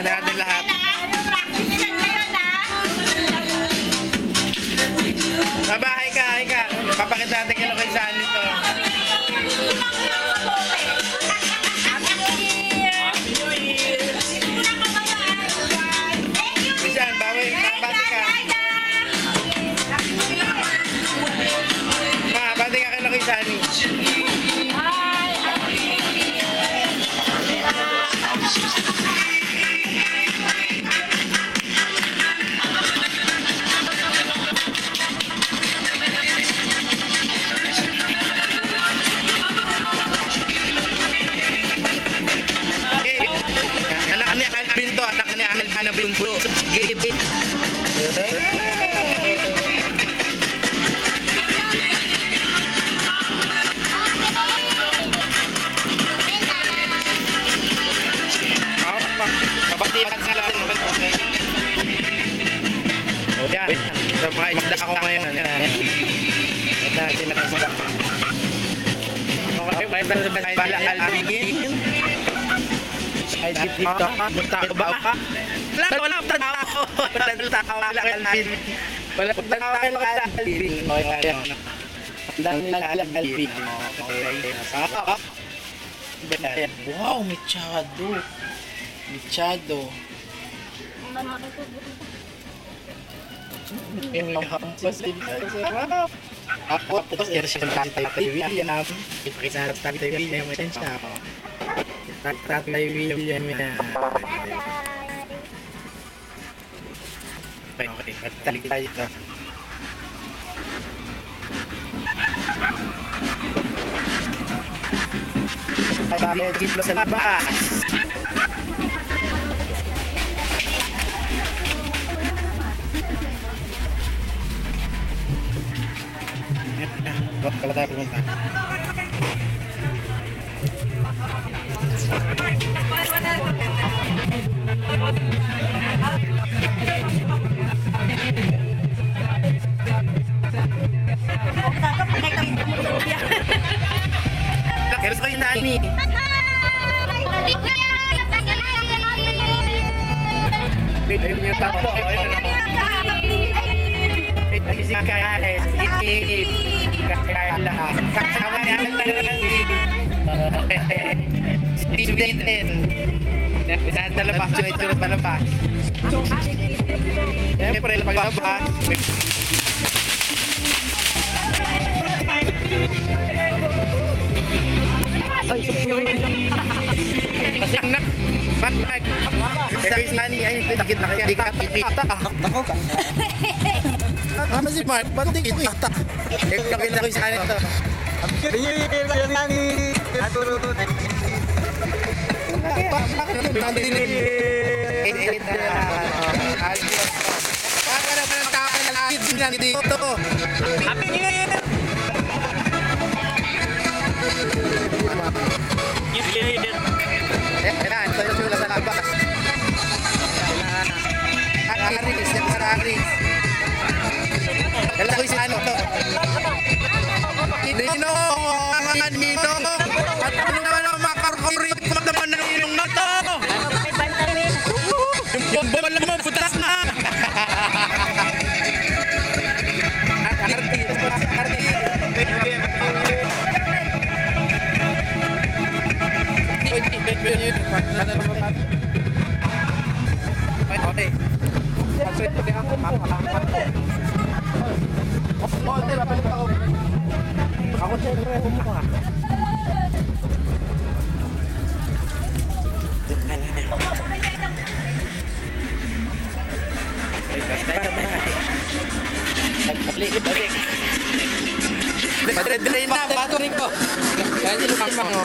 Pakita natin lahat. Baba, hi ka. Papakita natin kay Lokoy saan ito. Bisan, bawi, bati ka. Bati ka kay Lokoy saan. Anak ni Amel Hana Binto. Gilip. Kapatipan sa lahat. Okay. O yan. So mga isda ako ngayon. Ito natin nakasda. Okay, may balakal bigin. Ay, dito. Punta ko ba ka? Wala trabaho. Wala trabaho. Wala alpin. Okay. Dami alpin. Okay. Wow, mechado. Yung hampas din. Ako, tapos i-resume tayo William. Ipakita tayo William. Tatay William na. Okay, talik tayo ito. Bakit gitlo sa labas? Huwag pala tayo pumunta. Keros ko yung nani. Ayun yung tapo. Isi kaya kaya lahat. Kasama niya Student. Bisa talabas. Ito talabas. Siyempre, paglabas. Kasi anak, bakit? Kasi nani ay dikit na kaya dikat ipita. Ako ka. Ano si Mark? Ba't dikit ipita? Kapit ako sa ito. Yung nani. Bakit nandinig? Bakit naman ang tao na langit lang dito? Happy New Year! Ayan, ito yung sula sa labas. Aris, yan sa Aris. Kailan ko yung ano to? Nino, ang Nino. At ano naman ang makarkorit mo naman ng ilong na to? Yung bawal mo, putas na. Artis. Okay. Pag-sweet ko din ako, okay, babalik ako. Ako siyempre, bumuka. Balik na, bato rin ko. Kaya hindi lumang mo.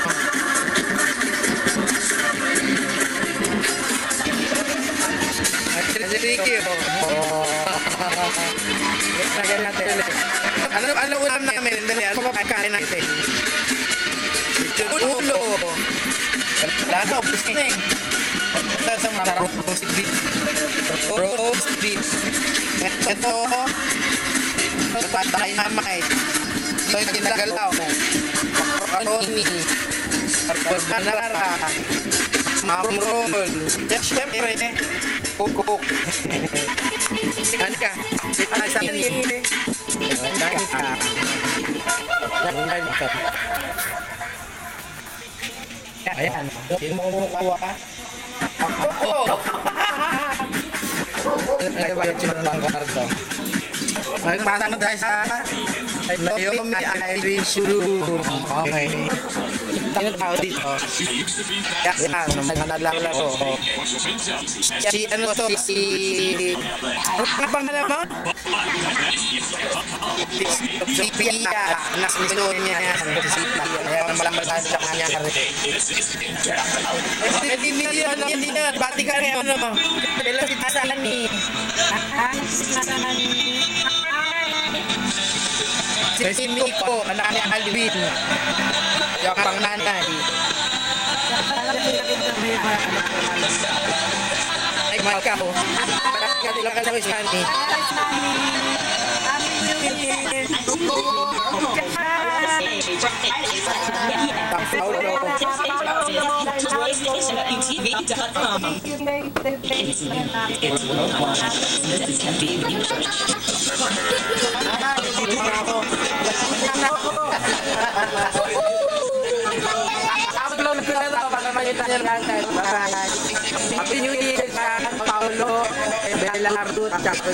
Ricky, lagyan natin. Ano ulam namin? Dali, ano papakain natin? Ulo. Lalo, pisting. Ito sa mga roast beef. Roast beef. Ito, patay namay. Ito yung kinagalaw. Makaroni. Carbonara. Mom roll. Siyempre, kukuk. Ano ka? Ay, sa akin. Dahil ka. Dahil ka. Ayan. Sino mo kumukuha ka? Ako! Nagbayad siya ng karto. Magpasa na tayo sa Naomi Irish Room. Okay. Ano tao dito? Yan, manalala ko. Si ano to? Si... Ano pa pangalan mo? Si Pia. Anak ni Sonia niya. Si Pia. Kaya malaman sa kanya. Hindi hindi na. Bati ka rin ano mo. Kailan si Tasalan ni... Si Miko, anak ni Alvin. Yung pang nanay. Ay, mahal ka mo. Katilang ka lang isa ni. Happy New Year sa Paolo, Belardo, at Chaco.